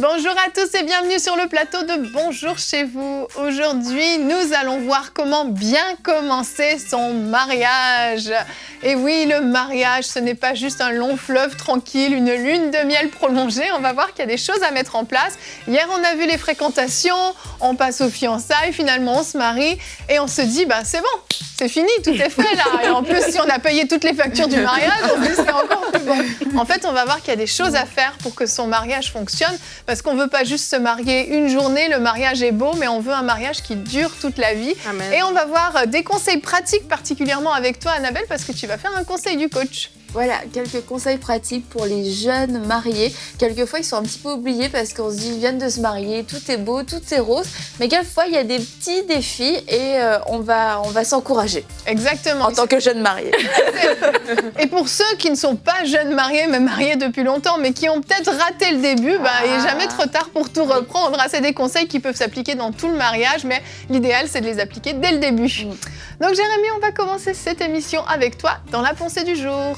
Bonjour à tous et bienvenue sur le plateau de Bonjour chez vous. Aujourd'hui, nous allons voir comment bien commencer son mariage. Et oui, le mariage, ce n'est pas juste un long fleuve tranquille, une lune de miel prolongée. On va voir qu'il y a des choses à mettre en place. Hier, on a vu les fréquentations, on passe aux fiançailles, finalement on se marie et on se dit, c'est bon, c'est fini, tout est fait là. Et en plus, si on a payé toutes les factures du mariage, en plus, c'est encore plus bon. En fait, on va voir qu'il y a des choses à faire pour que son mariage fonctionne. Parce qu'on ne veut pas juste se marier une journée, le mariage est beau, mais on veut un mariage qui dure toute la vie. Amen. Et on va voir des conseils pratiques, particulièrement avec toi, Annabelle, parce que tu vas faire un conseil du coach. Voilà, quelques conseils pratiques pour les jeunes mariés. Quelquefois, ils sont un petit peu oubliés parce qu'on se dit ils viennent de se marier, tout est beau, tout est rose. Mais quelquefois, il y a des petits défis et on va s'encourager. Exactement. En tant que jeune marié. Et pour ceux qui ne sont pas jeunes mariés, mais mariés depuis longtemps, mais qui ont peut-être raté le début, il n'est jamais trop tard pour tout reprendre. C'est des conseils qui peuvent s'appliquer dans tout le mariage, mais l'idéal, c'est de les appliquer dès le début. Donc Jérémy, on va commencer cette émission avec toi dans la pensée du jour.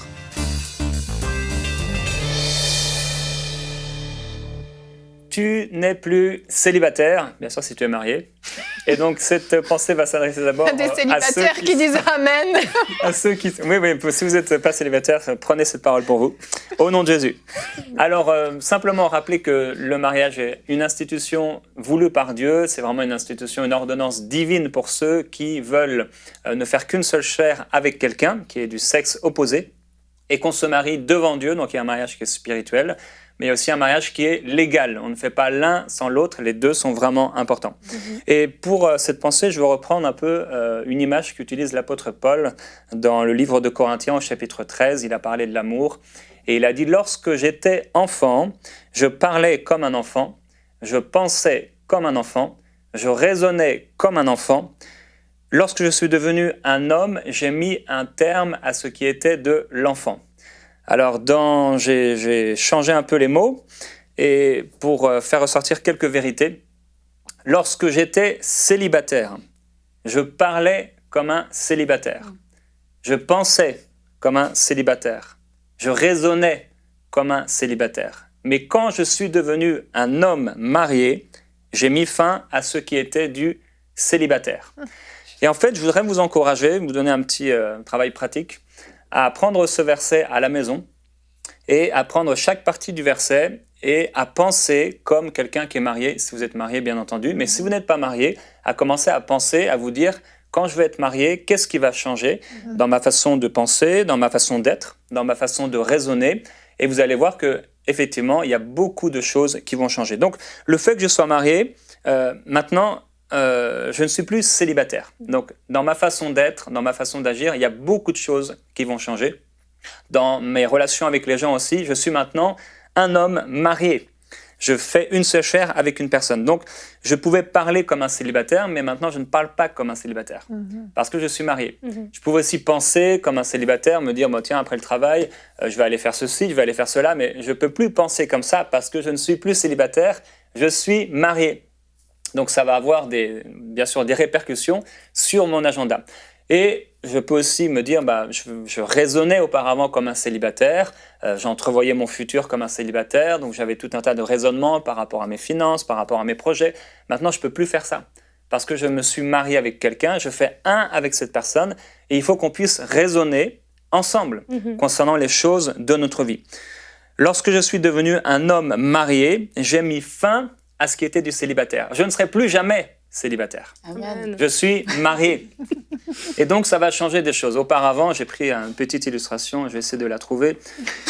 Tu n'es plus célibataire, bien sûr si tu es marié. Et donc cette pensée va s'adresser d'abord des célibataires qui disent Amen. À ceux qui... Oui, si vous n'êtes pas célibataire, prenez cette parole pour vous. Au nom de Jésus. Alors, simplement rappeler que le mariage est une institution voulue par Dieu. C'est vraiment une institution, une ordonnance divine pour ceux qui veulent ne faire qu'une seule chair avec quelqu'un qui est du sexe opposé et qu'on se marie devant Dieu. Donc il y a un mariage qui est spirituel. Mais il y a aussi un mariage qui est légal. On ne fait pas l'un sans l'autre, les deux sont vraiment importants. Et pour cette pensée, je veux reprendre un peu une image qu'utilise l'apôtre Paul dans le livre de Corinthiens au chapitre 13. Il a parlé de l'amour et il a dit « Lorsque j'étais enfant, je parlais comme un enfant, je pensais comme un enfant, je raisonnais comme un enfant. Lorsque je suis devenu un homme, j'ai mis un terme à ce qui était de l'enfant. » Alors, j'ai changé un peu les mots et pour faire ressortir quelques vérités. Lorsque j'étais célibataire, je parlais comme un célibataire. Je pensais comme un célibataire. Je raisonnais comme un célibataire. Mais quand je suis devenu un homme marié, j'ai mis fin à ce qui était du célibataire. Et en fait, je voudrais vous encourager, vous donner un petit travail pratique, à prendre ce verset à la maison et à prendre chaque partie du verset et à penser comme quelqu'un qui est marié, si vous êtes marié bien entendu, mais si vous n'êtes pas marié, à commencer à penser, à vous dire quand je vais être marié, qu'est-ce qui va changer dans ma façon de penser, dans ma façon d'être, dans ma façon de raisonner, et vous allez voir que effectivement, il y a beaucoup de choses qui vont changer. Donc, le fait que je sois marié, maintenant, je ne suis plus célibataire. Donc, dans ma façon d'être, dans ma façon d'agir, il y a beaucoup de choses qui vont changer. Dans mes relations avec les gens aussi, je suis maintenant un homme marié. Je fais une seule chair avec une personne. Donc, je pouvais parler comme un célibataire, mais maintenant, je ne parle pas comme un célibataire parce que je suis marié. Je pouvais aussi penser comme un célibataire, me dire, tiens, après le travail, je vais aller faire ceci, je vais aller faire cela, mais je ne peux plus penser comme ça parce que je ne suis plus célibataire, je suis marié. Donc, ça va avoir bien sûr des répercussions sur mon agenda. Et je peux aussi me dire, je raisonnais auparavant comme un célibataire, j'entrevoyais mon futur comme un célibataire, donc j'avais tout un tas de raisonnements par rapport à mes finances, par rapport à mes projets. Maintenant, je ne peux plus faire ça, parce que je me suis marié avec quelqu'un, je fais un avec cette personne, et il faut qu'on puisse raisonner ensemble concernant les choses de notre vie. Lorsque je suis devenu un homme marié, j'ai mis fin à ce qui était du célibataire. Je ne serai plus jamais célibataire. Amen. Je suis marié. Et donc, ça va changer des choses. Auparavant, j'ai pris une petite illustration, je vais essayer de la trouver.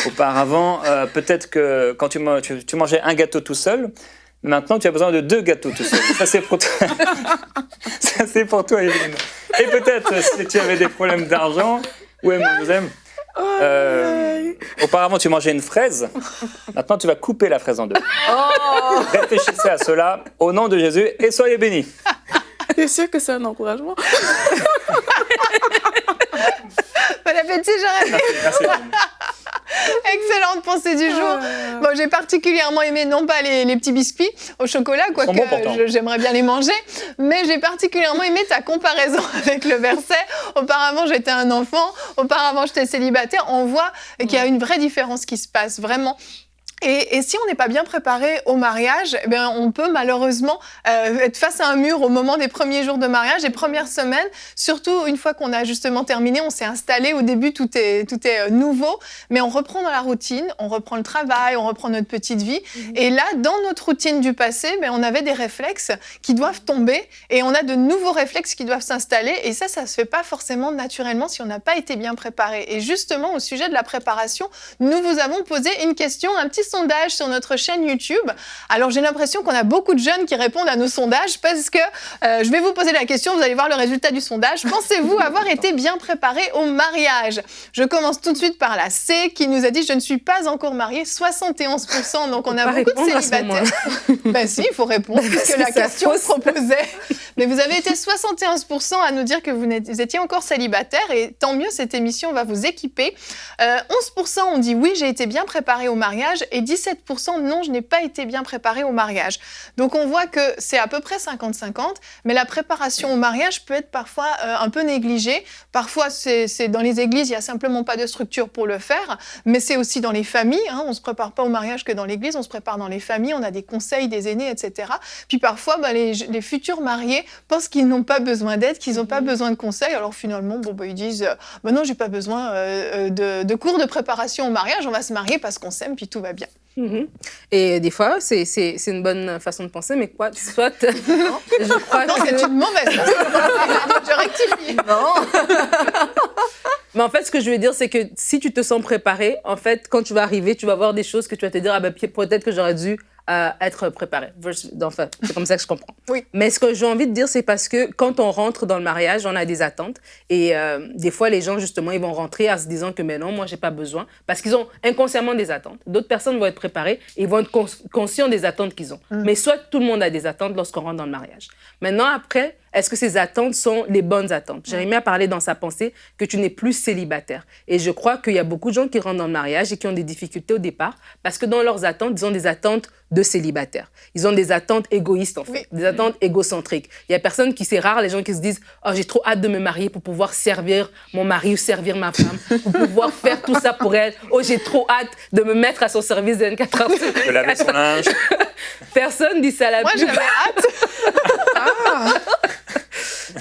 Auparavant, peut-être que quand tu mangeais un gâteau tout seul, maintenant, tu as besoin de 2 gâteaux tout seul. Ça, c'est pour toi. Ça, c'est pour toi, Evelyne. Et peut-être, si tu avais des problèmes d'argent, auparavant, tu mangeais une fraise. Maintenant, tu vas couper la fraise en 2. Réfléchissez à cela au nom de Jésus et soyez bénis. C'est sûr que c'est un encouragement. Bon appétit, Jérémy. Merci. Excellente pensée du jour. Bon, j'ai particulièrement aimé, non pas les petits biscuits au chocolat, quoique j'aimerais bien les manger, mais j'ai particulièrement aimé ta comparaison avec le verset. Auparavant, j'étais un enfant, auparavant, j'étais célibataire. On voit qu'il y a une vraie différence qui se passe, vraiment. Et si on n'est pas bien préparé au mariage, eh bien, on peut malheureusement être face à un mur au moment des premiers jours de mariage, les premières semaines. Surtout une fois qu'on a justement terminé, on s'est installé. Au début, tout est nouveau, mais on reprend dans la routine, on reprend le travail, on reprend notre petite vie. Et là, dans notre routine du passé, on avait des réflexes qui doivent tomber et on a de nouveaux réflexes qui doivent s'installer. Et ça se fait pas forcément naturellement si on n'a pas été bien préparé. Et justement, au sujet de la préparation, nous vous avons posé une question, un petit sondage sur notre chaîne YouTube. Alors, j'ai l'impression qu'on a beaucoup de jeunes qui répondent à nos sondages parce que je vais vous poser la question, vous allez voir le résultat du sondage. Pensez-vous avoir été bien préparé au mariage? Je commence tout de suite par la C qui nous a dit « Je ne suis pas encore mariée », 71%. Donc, on a beaucoup de célibataires. Si, il faut répondre parce que la question proposait. Mais vous avez été 71% à nous dire que vous étiez encore célibataire et tant mieux, cette émission va vous équiper. 11% ont dit « Oui, j'ai été bien préparé au mariage » et 17% « Non, je n'ai pas été bien préparé au mariage ». Donc, on voit que c'est à peu près 50-50, mais la préparation au mariage peut être parfois un peu négligée. Parfois, c'est dans les églises, il n'y a simplement pas de structure pour le faire, mais c'est aussi dans les familles. On ne se prépare pas au mariage que dans l'église, on se prépare dans les familles, on a des conseils des aînés, etc. Puis parfois, les futurs mariés pensent qu'ils n'ont pas besoin d'aide, qu'ils n'ont pas besoin de conseils. Alors finalement, ils disent « Non, j'ai pas besoin de cours de préparation au mariage, on va se marier parce qu'on s'aime, puis tout va bien ». Et des fois, c'est une bonne façon de penser, mais quoi, soit... je crois non, c'est une mauvaise façon. Je rectifie. Non. Mais en fait, ce que je veux dire, c'est que si tu te sens préparé, en fait, quand tu vas arriver, tu vas voir des choses que tu vas te dire, peut-être que j'aurais dû être préparé. Enfin, c'est comme ça que je comprends. Oui. Mais ce que j'ai envie de dire, c'est parce que quand on rentre dans le mariage, on a des attentes. Et des fois, les gens, justement, ils vont rentrer en se disant que mais non, moi, j'ai pas besoin. Parce qu'ils ont inconsciemment des attentes. D'autres personnes vont être préparées et ils vont être conscients des attentes qu'ils ont. Mais soit tout le monde a des attentes lorsqu'on rentre dans le mariage. Maintenant, après, est-ce que ces attentes sont les bonnes attentes? Jérémie a parlé dans sa pensée que tu n'es plus célibataire. Et je crois qu'il y a beaucoup de gens qui rentrent dans le mariage et qui ont des difficultés au départ parce que dans leurs attentes, ils ont des attentes de célibataire. Ils ont des attentes égoïstes, en fait, des attentes égocentriques. Il y a personne qui, c'est rare, les gens qui se disent « Oh, j'ai trop hâte de me marier pour pouvoir servir mon mari ou servir ma femme, pour pouvoir faire tout ça pour elle. Oh, j'ai trop hâte de me mettre à son service de 24 heures. » De laver son linge. Personne dit ça. Moi, j'avais hâte.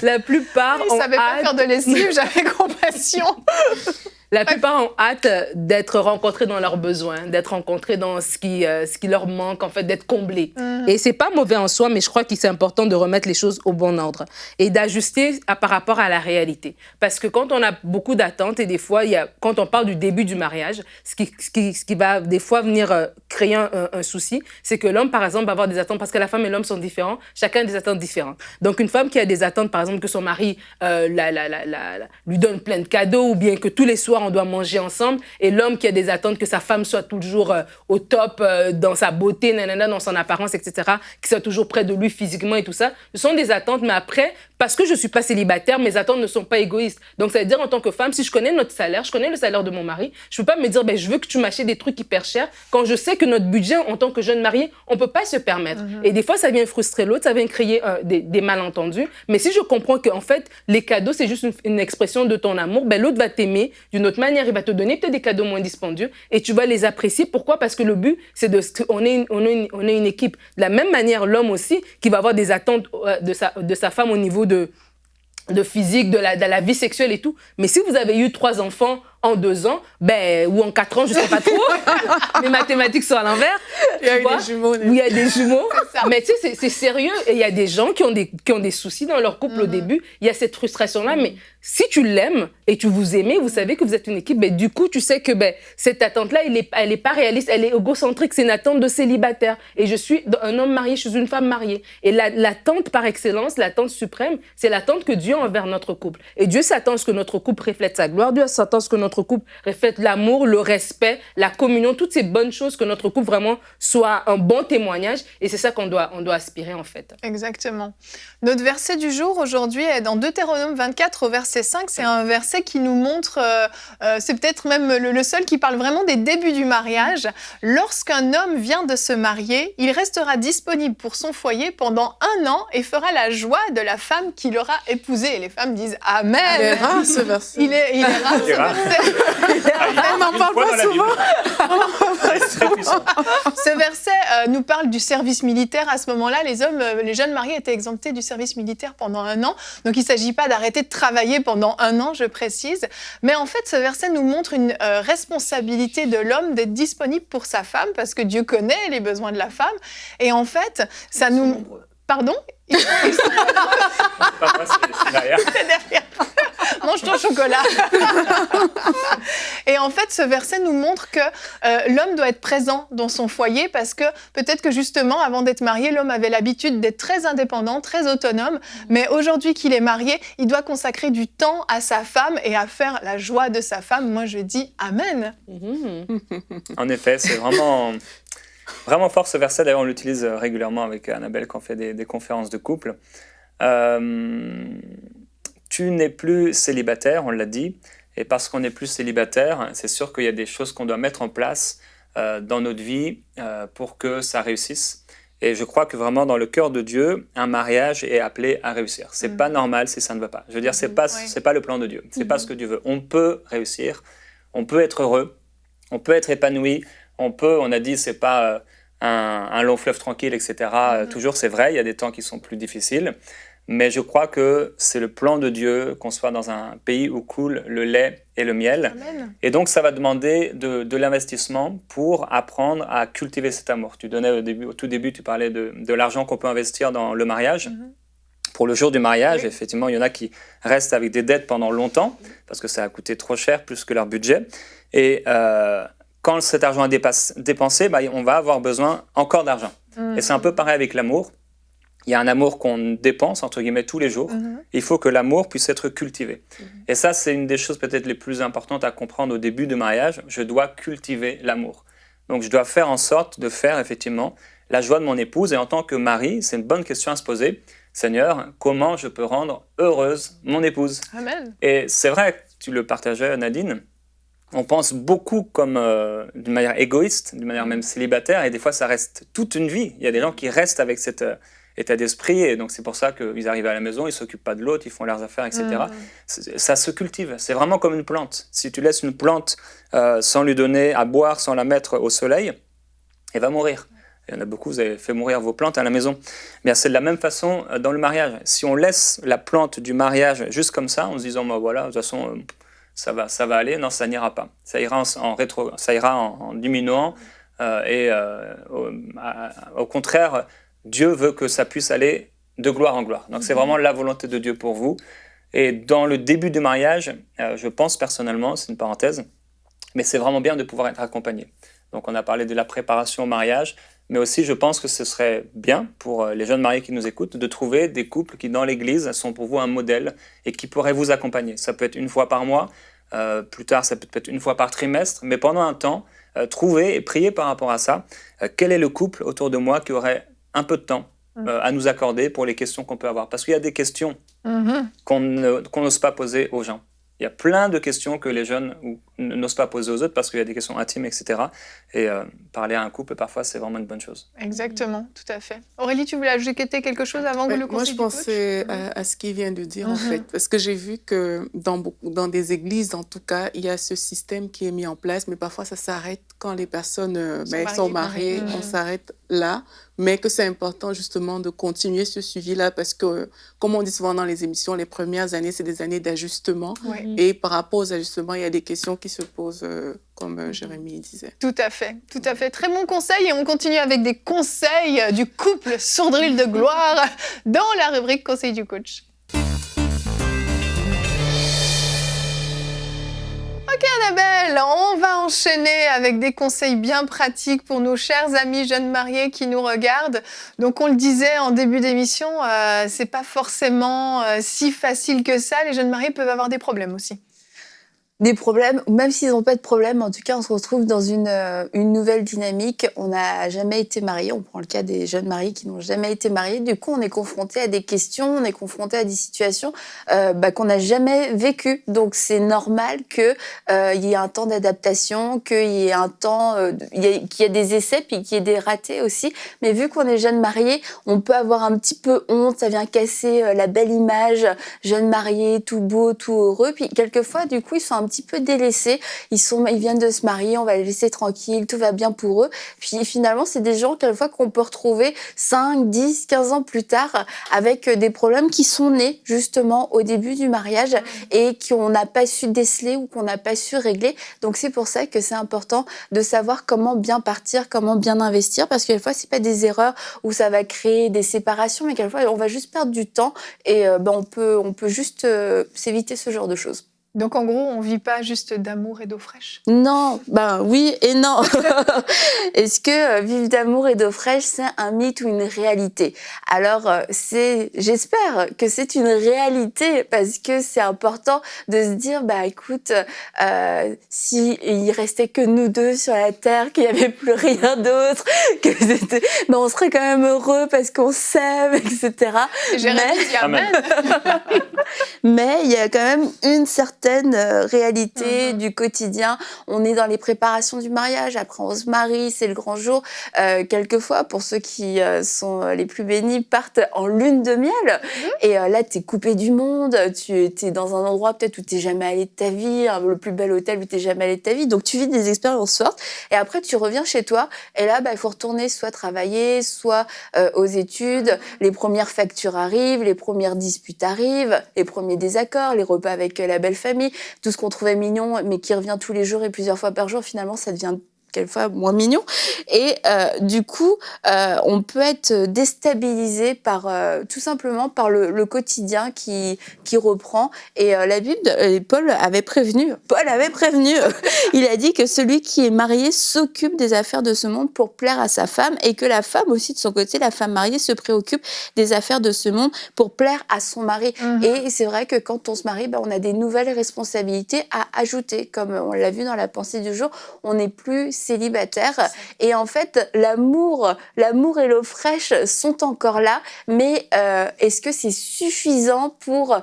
La plupart Ils ne savaient pas faire de lessive, j'avais compassion. La plupart ont hâte d'être rencontrés dans leurs besoins, d'être rencontrés dans ce qui leur manque, en fait, d'être comblés. Et c'est pas mauvais en soi, mais je crois que c'est important de remettre les choses au bon ordre et d'ajuster par rapport à la réalité. Parce que quand on a beaucoup d'attentes, et des fois, quand on parle du début du mariage, ce qui va des fois venir créer un souci, c'est que l'homme, par exemple, va avoir des attentes, parce que la femme et l'homme sont différents, chacun a des attentes différentes. Donc, une femme qui a des attentes, par exemple, que son mari lui donne plein de cadeaux, ou bien que tous les soirs, on doit manger ensemble, et l'homme qui a des attentes que sa femme soit toujours au top dans sa beauté, dans son apparence, etc., qui soit toujours près de lui physiquement et tout ça, ce sont des attentes, mais après, parce que je ne suis pas célibataire, mes attentes ne sont pas égoïstes. Donc, ça veut dire, en tant que femme, si je connais notre salaire, je connais le salaire de mon mari, je ne peux pas me dire, je veux que tu m'achètes des trucs hyper chers, quand je sais que notre budget, en tant que jeune mariée, on ne peut pas se permettre. Et des fois, ça vient frustrer l'autre, ça vient créer des malentendus. Mais si je comprends qu'en fait, les cadeaux, c'est juste une expression de ton amour, l'autre va t'aimer d'une autre manière, il va te donner peut-être des cadeaux moins dispendieux et tu vas les apprécier. Pourquoi? Parce que le but, c'est qu'on ait une équipe. De la même manière, l'homme aussi, qui va avoir des attentes de sa femme au niveau de physique, de la vie sexuelle et tout. Mais si vous avez eu 3 enfants en 2 ans, ou en 4 ans, je ne sais pas trop, mes mathématiques sont à l'envers. Il y a eu des jumeaux. Oui, il y a des jumeaux. Mais tu sais, c'est sérieux. Et il y a des gens qui ont des soucis dans leur couple au début. Il y a cette frustration-là. Mais si tu l'aimes et tu vous aimez, vous savez que vous êtes une équipe, du coup, tu sais que cette attente-là, elle est pas réaliste, elle est égocentrique. C'est une attente de célibataire. Et je suis un homme marié, je suis une femme mariée. Et l'attente par excellence, l'attente suprême, c'est l'attente que Dieu a envers notre couple. Et Dieu s'attend à ce que notre couple reflète sa gloire. Dieu s'attend à ce que notre couple reflète l'amour, le respect, la communion, toutes ces bonnes choses, que notre couple vraiment soit un bon témoignage. Et c'est ça qu'on on doit aspirer en fait. Exactement. Notre verset du jour aujourd'hui est dans Deutéronome 24 au verset 5. C'est un verset qui nous montre, c'est peut-être même le seul qui parle vraiment des débuts du mariage. Lorsqu'un homme vient de se marier, il restera disponible pour son foyer pendant 1 an et fera la joie de la femme qu'il aura épousée. Et les femmes disent Amen. Il est rare ce verset. Il est rare ce verset. On n'en parle pas souvent. C'est très puissant. Ce verset nous parle du service militaire. À ce moment-là, les jeunes mariés étaient exemptés du service militaire pendant 1 an. Donc, il ne s'agit pas d'arrêter de travailler pendant 1 an, je précise. Mais en fait, ce verset nous montre une responsabilité de l'homme d'être disponible pour sa femme, parce que Dieu connaît les besoins de la femme. Et en fait, ça nous... Pardon? C'est pas moi, c'est derrière. C'est derrière. Mange ton chocolat. Et en fait, ce verset nous montre que l'homme doit être présent dans son foyer parce que peut-être que justement, avant d'être marié, l'homme avait l'habitude d'être très indépendant, très autonome. Mais aujourd'hui qu'il est marié, il doit consacrer du temps à sa femme et à faire la joie de sa femme. Moi, je dis Amen. En effet, c'est vraiment fort ce verset. D'ailleurs, on l'utilise régulièrement avec Annabelle quand on fait des conférences de couple. Tu n'es plus célibataire, on l'a dit. Et parce qu'on n'est plus célibataire, c'est sûr qu'il y a des choses qu'on doit mettre en place dans notre vie pour que ça réussisse. Et je crois que vraiment, dans le cœur de Dieu, un mariage est appelé à réussir. C'est pas normal si ça ne va pas. Je veux dire, c'est pas le plan de Dieu. C'est pas ce que Dieu veut. On peut réussir, on peut être heureux, on peut être épanoui, on a dit, c'est pas un long fleuve tranquille, etc. Toujours, c'est vrai, il y a des temps qui sont plus difficiles. Mais je crois que c'est le plan de Dieu qu'on soit dans un pays où coule le lait et le miel. Amen. Et donc, ça va demander de l'investissement pour apprendre à cultiver cet amour. Tu donnais au tout début, tu parlais de l'argent qu'on peut investir dans le mariage. Pour le jour du mariage, effectivement, il y en a qui restent avec des dettes pendant longtemps parce que ça a coûté trop cher, plus que leur budget. Et quand cet argent est dépensé, on va avoir besoin encore d'argent. Et c'est un peu pareil avec l'amour. Il y a un amour qu'on dépense, entre guillemets, tous les jours. Il faut que l'amour puisse être cultivé. Et ça, c'est une des choses peut-être les plus importantes à comprendre au début du mariage. Je dois cultiver l'amour. Donc, je dois faire en sorte de faire, effectivement, la joie de mon épouse. Et en tant que mari, c'est une bonne question à se poser. Seigneur, comment je peux rendre heureuse mon épouse? Amen. Et c'est vrai, tu le partageais, Nadine, on pense beaucoup comme d'une manière égoïste, d'une manière même célibataire. Et des fois, ça reste toute une vie. Il y a des gens qui restent avec cet état d'esprit, et donc c'est pour ça qu'ils arrivent à la maison, ils ne s'occupent pas de l'autre, ils font leurs affaires, etc. Ça se cultive, c'est vraiment comme une plante. Si tu laisses une plante sans lui donner à boire, sans la mettre au soleil, elle va mourir. Il y en a beaucoup, vous avez fait mourir vos plantes à la maison. Mais c'est de la même façon dans le mariage. Si on laisse la plante du mariage juste comme ça, en se disant, voilà, de toute façon, ça va aller, non, ça n'ira pas. Ça ira en diminuant, et au contraire, Dieu veut que ça puisse aller de gloire en gloire. Donc, c'est vraiment la volonté de Dieu pour vous. Et dans le début du mariage, je pense personnellement, c'est une parenthèse, mais c'est vraiment bien de pouvoir être accompagné. Donc, on a parlé de la préparation au mariage, mais aussi, je pense que ce serait bien pour les jeunes mariés qui nous écoutent de trouver des couples qui, dans l'Église, sont pour vous un modèle et qui pourraient vous accompagner. Ça peut être 1 fois par mois, plus tard, ça peut être 1 fois par trimestre, mais pendant un temps, trouvez et priez par rapport à ça. Quel est le couple autour de moi qui aurait un peu de temps à nous accorder pour les questions qu'on peut avoir. Parce qu'il y a des questions qu'on n'ose pas poser aux gens. Il y a plein de questions que les jeunes n'osent pas poser aux autres parce qu'il y a des questions intimes, etc. Et parler à un couple, parfois, c'est vraiment une bonne chose. Exactement, tout à fait. Aurélie, tu voulais ajouter quelque chose avant que le conseil du coach? Moi, je pensais à ce qu'il vient de dire, en fait. Parce que j'ai vu que dans des églises, en tout cas, il y a ce système qui est mis en place, mais parfois, ça s'arrête quand les personnes sont mariées. On s'arrête là. Mais que c'est important, justement, de continuer ce suivi-là parce que, comme on dit souvent dans les émissions, les premières années, c'est des années d'ajustement. Et par rapport aux ajustements, il y a des questions qui se posent, comme Jérémie disait. Tout à fait, tout à fait. Très bon conseil. Et on continue avec des conseils du couple Sourdril de gloire dans la rubrique Conseil du coach. Ok Annabelle, on va enchaîner avec des conseils bien pratiques pour nos chers amis jeunes mariés qui nous regardent. Donc on le disait en début d'émission, c'est pas forcément si facile que ça. Les jeunes mariés peuvent avoir des problèmes aussi. des problèmes, même s'ils n'ont pas de problème, en tout cas, on se retrouve dans une nouvelle dynamique. On n'a jamais été mariés. On prend le cas des jeunes mariés qui n'ont jamais été mariés. Du coup, on est confronté à des questions, on est confronté à des situations qu'on n'a jamais vécues. Donc, c'est normal qu'il y ait un temps d'adaptation, qu'il y ait un temps, qu'il y ait des essais, puis qu'il y ait des ratés aussi. Mais vu qu'on est jeunes mariés, on peut avoir un petit peu honte. Ça vient casser la belle image, jeunes mariés, tout beau, tout heureux. Puis, quelquefois, du coup, ils sont un petit peu délaissés, ils viennent de se marier, on va les laisser tranquilles, tout va bien pour eux. Puis finalement, c'est des gens quelquefois qu'on peut retrouver 5, 10, 15 ans plus tard avec des problèmes qui sont nés justement au début du mariage et qu'on n'a pas su déceler ou qu'on n'a pas su régler. Donc c'est pour ça que c'est important de savoir comment bien partir, comment bien investir, parce que quelquefois, c'est pas des erreurs où ça va créer des séparations, mais quelquefois, on va juste perdre du temps et on peut juste s'éviter ce genre de choses. Donc, en gros, on vit pas juste d'amour et d'eau fraîche. Non, oui et non. Est-ce que vivre d'amour et d'eau fraîche, c'est un mythe ou une réalité? Alors, j'espère que c'est une réalité parce que c'est important de se dire, écoute, si il restait que nous deux sur la terre, qu'il y avait plus rien d'autre, on serait quand même heureux parce qu'on s'aime, etc. Mais il y a quand même une certaine réalité du quotidien. On est dans les préparations du mariage, après on se marie, c'est le grand jour. Quelquefois, pour ceux qui sont les plus bénis, partent en lune de miel. Et là, t'es coupé du monde, tu es dans un endroit peut-être où t'es jamais allé de ta vie, le plus bel hôtel où t'es jamais allé de ta vie. Donc tu vis des expériences fortes. Et après, tu reviens chez toi. Et là, il faut retourner soit travailler, soit aux études. Les premières factures arrivent, les premières disputes arrivent, les premiers désaccords, les repas avec la belle famille. Tout ce qu'on trouvait mignon, mais qui revient tous les jours et plusieurs fois par jour, finalement, ça devient quelquefois moins mignon. Et du coup, on peut être déstabilisé tout simplement par le quotidien qui reprend. Et la Bible, Paul avait prévenu, il a dit que celui qui est marié s'occupe des affaires de ce monde pour plaire à sa femme et que la femme aussi, de son côté, la femme mariée se préoccupe des affaires de ce monde pour plaire à son mari. Et c'est vrai que quand on se marie, on a des nouvelles responsabilités à ajouter. Comme on l'a vu dans la pensée du jour, on n'est plus célibataire. Et en fait, l'amour et l'eau fraîche sont encore là, mais est-ce que c'est suffisant pour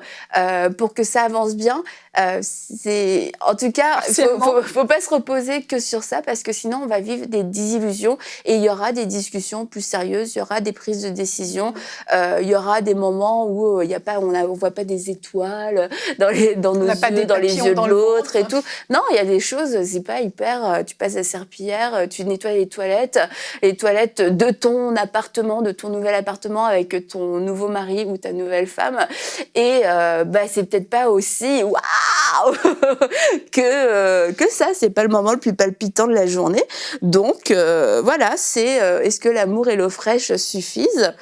que ça avance bien? En tout cas, faut pas se reposer que sur ça parce que sinon on va vivre des désillusions et il y aura des discussions plus sérieuses, il y aura des prises de décision, il y aura des moments où on voit pas des étoiles dans nos yeux, dans les yeux de l'autre et tout. Non, il y a des choses, c'est pas hyper. Tu passes la serpillière, tu nettoies les toilettes de ton appartement, de ton nouvel appartement avec ton nouveau mari ou ta nouvelle femme et c'est peut-être pas aussi que ça, c'est pas le moment le plus palpitant de la journée. Donc voilà, est-ce que l'amour et l'eau fraîche suffisent?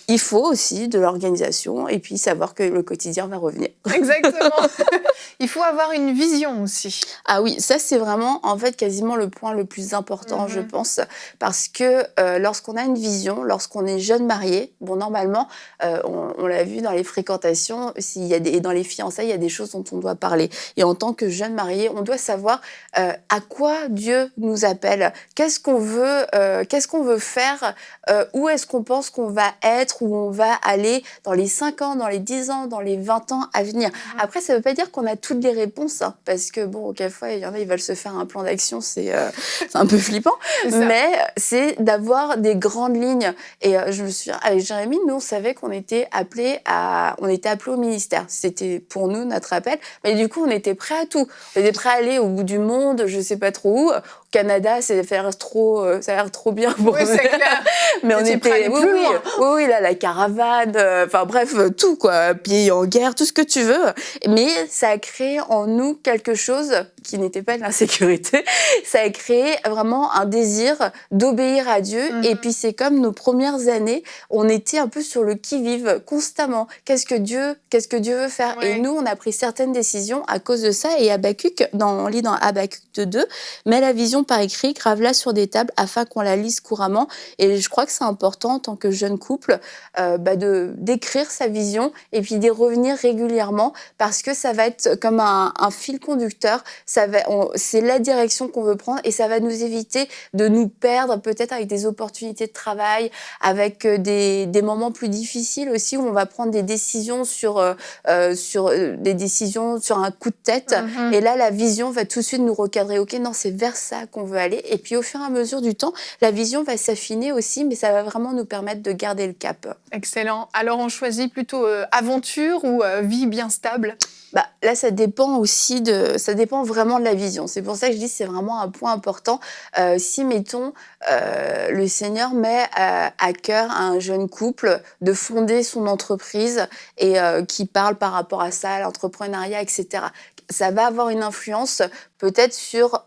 Il faut aussi de l'organisation et puis savoir que le quotidien va revenir. Exactement. Il faut avoir une vision aussi. Ah oui, ça c'est vraiment en fait quasiment le point le plus important, je pense, parce que lorsqu'on a une vision, lorsqu'on est jeune marié, normalement, on l'a vu dans les fréquentations, dans les fiançailles, il y a des choses dont on doit parler. Et en tant que jeune marié, on doit savoir à quoi Dieu nous appelle, qu'est-ce qu'on veut faire, où est-ce qu'on pense qu'on va être, où on va aller dans les 5 ans, dans les 10 ans, dans les 20 ans à venir. Après, ça ne veut pas dire qu'on a toutes les réponses, parce que quelquefois, il y en a, ils veulent se faire un plan d'action, c'est un peu flippant, mais c'est d'avoir des grandes lignes. Et je me souviens, avec Jérémy, nous, on savait qu'on était appelés au ministère. C'était pour nous notre appel, mais du coup, on était prêts à tout. On était prêts à aller au bout du monde, je ne sais pas trop où. Au Canada, ça a l'air trop bien pour nous. C'est clair. Mais on était oui, là, la caravane, bref, tout, quoi. Pays en guerre, tout ce que tu veux. Mais ça a créé en nous quelque chose qui n'était pas de l'insécurité, ça a créé vraiment un désir d'obéir à Dieu. Et puis c'est comme nos premières années, on était un peu sur le qui-vive constamment. Qu'est-ce que Dieu veut faire? Et nous, on a pris certaines décisions à cause de ça. Et Habakkuk, on lit dans Habakkuk 2, mets la vision par écrit, grave-la sur des tables afin qu'on la lise couramment. Et je crois que c'est important en tant que jeune couple d'écrire sa vision et puis d'y revenir régulièrement parce que ça va être comme un fil conducteur. C'est la direction qu'on veut prendre et ça va nous éviter de nous perdre peut-être avec des opportunités de travail, avec des moments plus difficiles aussi où on va prendre des décisions sur un coup de tête. Et là, la vision va tout de suite nous recadrer. Ok, non, c'est vers ça qu'on veut aller. Et puis, au fur et à mesure du temps, la vision va s'affiner aussi, mais ça va vraiment nous permettre de garder le cap. Excellent. Alors, on choisit plutôt aventure ou vie bien stable? Là, ça dépend vraiment de la vision. C'est pour ça que je dis que c'est vraiment un point important. Si, mettons, le Seigneur met à cœur à un jeune couple de fonder son entreprise et qui parle par rapport à ça, l'entrepreneuriat, etc., ça va avoir une influence peut-être sur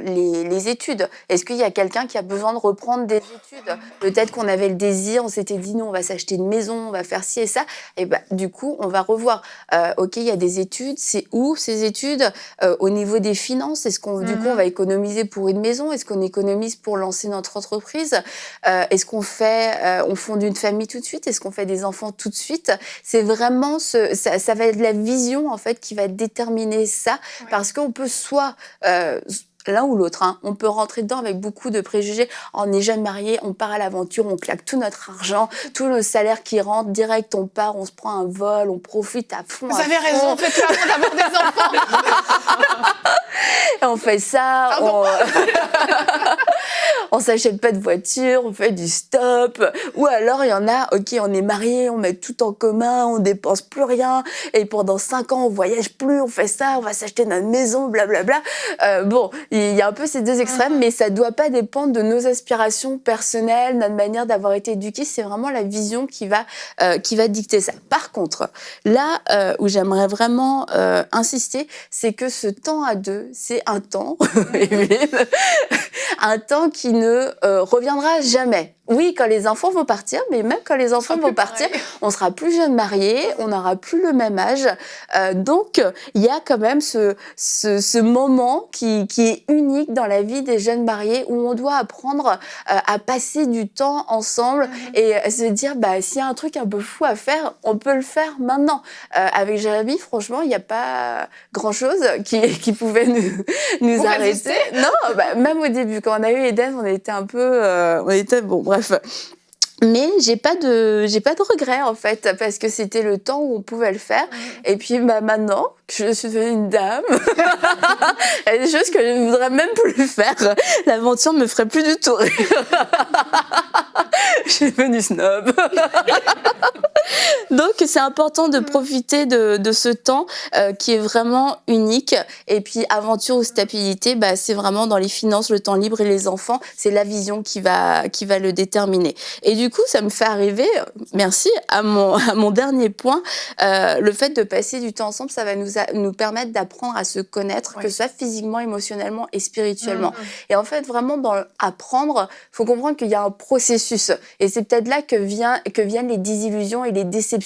les études. Est-ce qu'il y a quelqu'un qui a besoin de reprendre des études? Peut-être qu'on avait le désir, on s'était dit non, on va s'acheter une maison, on va faire ci et ça. Et du coup, on va revoir. Ok, il y a des études, c'est où ces études? Au niveau des finances, est-ce qu'on du coup on va économiser pour une maison? Est-ce qu'on économise pour lancer notre entreprise? Est-ce qu'on on fonde une famille tout de suite? Est-ce qu'on fait des enfants tout de suite? C'est vraiment ça va être la vision en fait qui va déterminer ça, parce qu'on peut soit l'un ou l'autre, on peut rentrer dedans avec beaucoup de préjugés. On est jeune marié, on part à l'aventure, on claque tout notre argent, tout le salaire qui rentre, direct on part, on se prend un vol, on profite à fond. Vous avez raison, faites-le avant d'avoir des enfants. Et on fait ça, on s'achète pas de voiture, on fait du stop. Ou alors il y en a, ok, on est marié, on met tout en commun, on dépense plus rien, et pendant 5 ans on voyage plus, on fait ça, on va s'acheter notre maison, blablabla. Il y a un peu ces deux extrêmes, mais ça doit pas dépendre de nos aspirations personnelles, notre manière d'avoir été éduqués. C'est vraiment la vision qui va dicter ça. Par contre, là où j'aimerais vraiment insister, c'est que ce temps à deux, c'est un temps, un temps qui ne reviendra jamais. Oui, quand les enfants vont partir, mais même quand les enfants vont partir, on sera plus jeune mariés, on n'aura plus le même âge. Donc, il y a quand même ce moment qui est unique dans la vie des jeunes mariés où on doit apprendre à passer du temps ensemble et se dire, s'il y a un truc un peu fou à faire, on peut le faire maintenant. Avec Jérémy, franchement, il n'y a pas grand-chose qui pouvait nous arrêter. Non, même au début, quand on a eu Eden, on était un peu... bref. Mais j'ai pas de regrets en fait, parce que c'était le temps où on pouvait le faire. Et puis maintenant que je suis devenue une dame, il y a des choses que je ne voudrais même plus faire. L'aventure me ferait plus du tout rire. Je suis devenue snob. Donc c'est important de profiter de ce temps qui est vraiment unique. Et puis aventure ou stabilité, c'est vraiment dans les finances, le temps libre et les enfants, c'est la vision qui va le déterminer. Et du coup, ça me fait arriver, merci, à mon dernier point, le fait de passer du temps ensemble, ça va nous permettre d'apprendre à se connaître, que ce soit physiquement, émotionnellement et spirituellement. Et en fait, vraiment, dans apprendre, il faut comprendre qu'il y a un processus. Et c'est peut-être là que viennent les désillusions et les déceptions.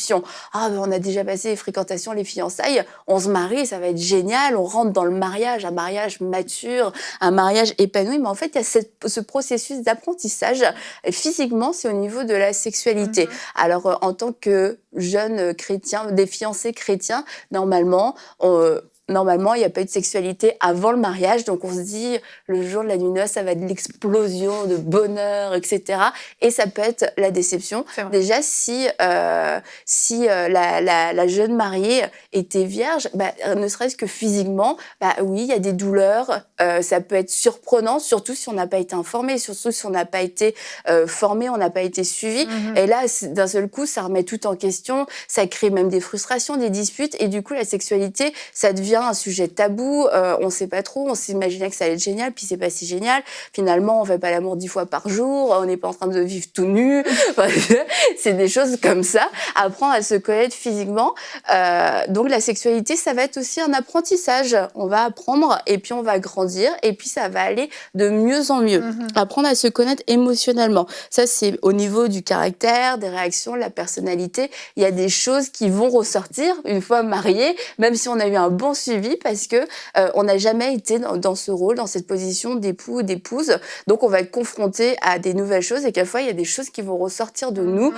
On a déjà passé les fréquentations, les fiançailles, on se marie, ça va être génial, on rentre dans le mariage, un mariage mature, un mariage épanoui. Mais en fait, il y a ce processus d'apprentissage. Et physiquement, c'est au niveau de la sexualité. Alors, en tant que jeune chrétien, des fiancés chrétiens, normalement, il n'y a pas eu de sexualité avant le mariage, donc on se dit, le jour de la nuit noce, ça va être l'explosion de bonheur, etc. Et ça peut être la déception. Déjà, si la jeune mariée était vierge, ne serait-ce que physiquement, oui, il y a des douleurs, ça peut être surprenant, surtout si on n'a pas été informé, surtout si on n'a pas été formé, on n'a pas été suivi. Et là, d'un seul coup, ça remet tout en question, ça crée même des frustrations, des disputes, et du coup, la sexualité, ça devient devient un sujet tabou. On sait pas trop. On s'imaginait que ça allait être génial, puis c'est pas si génial. Finalement, on fait pas l'amour 10 fois par jour. On n'est pas en train de vivre tout nu. C'est des choses comme ça. Apprendre à se connaître physiquement. Donc la sexualité, ça va être aussi un apprentissage. On va apprendre et puis on va grandir et puis ça va aller de mieux en mieux. Apprendre à se connaître émotionnellement. Ça, c'est au niveau du caractère, des réactions, de la personnalité. Il y a des choses qui vont ressortir une fois mariés, même si on a eu un bon suivi, parce que on n'a jamais été dans ce rôle, dans cette position d'époux ou d'épouse. Donc, on va être confronté à des nouvelles choses et quelquefois, il y a des choses qui vont ressortir de nous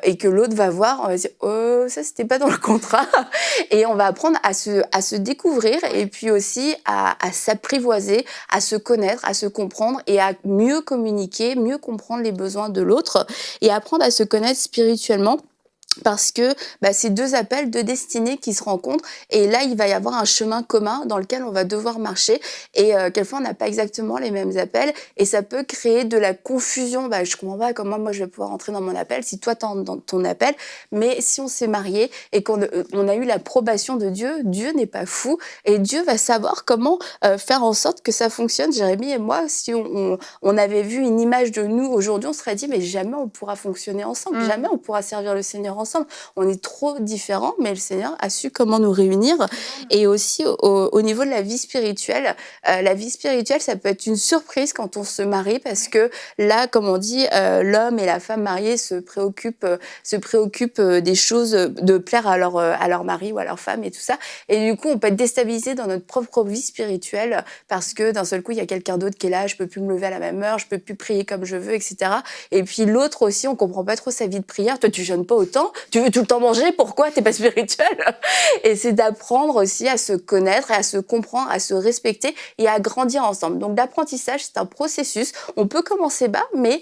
et que l'autre va voir, on va dire « Oh, ça, c'était pas dans le contrat ». Et on va apprendre à se découvrir et puis aussi à s'apprivoiser, à se connaître, à se comprendre et à mieux communiquer, mieux comprendre les besoins de l'autre et apprendre à se connaître spirituellement. Parce que c'est deux appels de destinée qui se rencontrent et là il va y avoir un chemin commun dans lequel on va devoir marcher et quelquefois on n'a pas exactement les mêmes appels et ça peut créer de la confusion. Je comprends pas comment moi je vais pouvoir entrer dans mon appel si toi t'es dans ton appel, mais si on s'est marié et qu'on a eu l'approbation de Dieu, Dieu n'est pas fou et Dieu va savoir comment faire en sorte que ça fonctionne. Jérémie et moi, si on avait vu une image de nous aujourd'hui, on se serait dit mais jamais on pourra fonctionner ensemble, jamais on pourra servir le Seigneur ensemble. On est trop différents, mais le Seigneur a su comment nous réunir. Et aussi, au niveau de la vie spirituelle, ça peut être une surprise quand on se marie, parce que là, comme on dit, l'homme et la femme mariée se préoccupent des choses, de plaire à leur mari ou à leur femme et tout ça. Et du coup, on peut être déstabilisé dans notre propre vie spirituelle, parce que d'un seul coup, il y a quelqu'un d'autre qui est là, je peux plus me lever à la même heure, je peux plus prier comme je veux, etc. Et puis l'autre aussi, on comprend pas trop sa vie de prière. Toi, tu jeûnes pas autant. Tu veux tout le temps manger, pourquoi t'es pas spirituel? Et c'est d'apprendre aussi à se connaître et à se comprendre, à se respecter et à grandir ensemble. Donc l'apprentissage, c'est un processus. On peut commencer bas, mais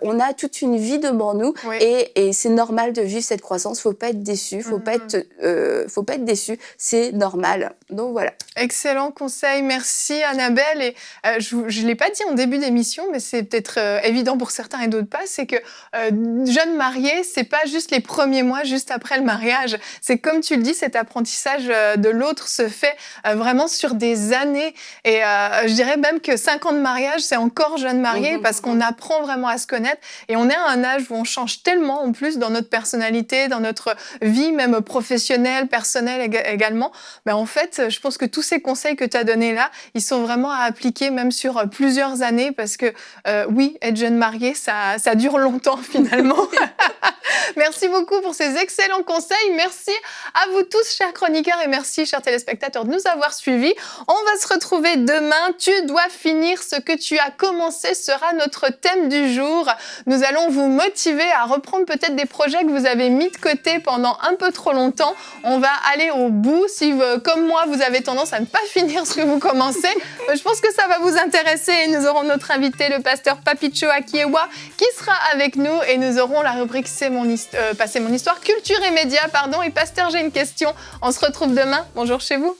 on a toute une vie devant nous et c'est normal de vivre cette croissance. Faut pas être déçu, faut pas être déçu, c'est normal. Donc voilà. Excellent conseil, merci Annabelle. Et je l'ai pas dit en début d'émission, mais c'est peut-être évident pour certains et d'autres pas, c'est que jeune marié, c'est pas juste les premiers mois juste après le mariage. C'est comme tu le dis, cet apprentissage de l'autre se fait vraiment sur des années. Et je dirais même que 5 ans de mariage, c'est encore jeune marié parce qu'on apprend vraiment à se connaître. Et on est à un âge où on change tellement en plus dans notre personnalité, dans notre vie même professionnelle, personnelle également. En fait, je pense que tous ces conseils que tu as donnés là, ils sont vraiment à appliquer même sur plusieurs années parce que oui, être jeune marié, ça dure longtemps finalement. Merci beaucoup pour ces excellents conseils. Merci à vous tous, chers chroniqueurs, et merci, chers téléspectateurs, de nous avoir suivis. On va se retrouver demain. Tu dois finir ce que tu as commencé sera notre thème du jour. Nous allons vous motiver à reprendre peut-être des projets que vous avez mis de côté pendant un peu trop longtemps. On va aller au bout. Si, comme moi, vous avez tendance à ne pas finir ce que vous commencez, je pense que ça va vous intéresser. Et nous aurons notre invité, le pasteur Papicho Akiewa, qui sera avec nous. Et nous aurons la rubrique C'est mon histoire, culture et médias, pardon. Et pasteur, j'ai une question. On se retrouve demain. Bonjour chez vous.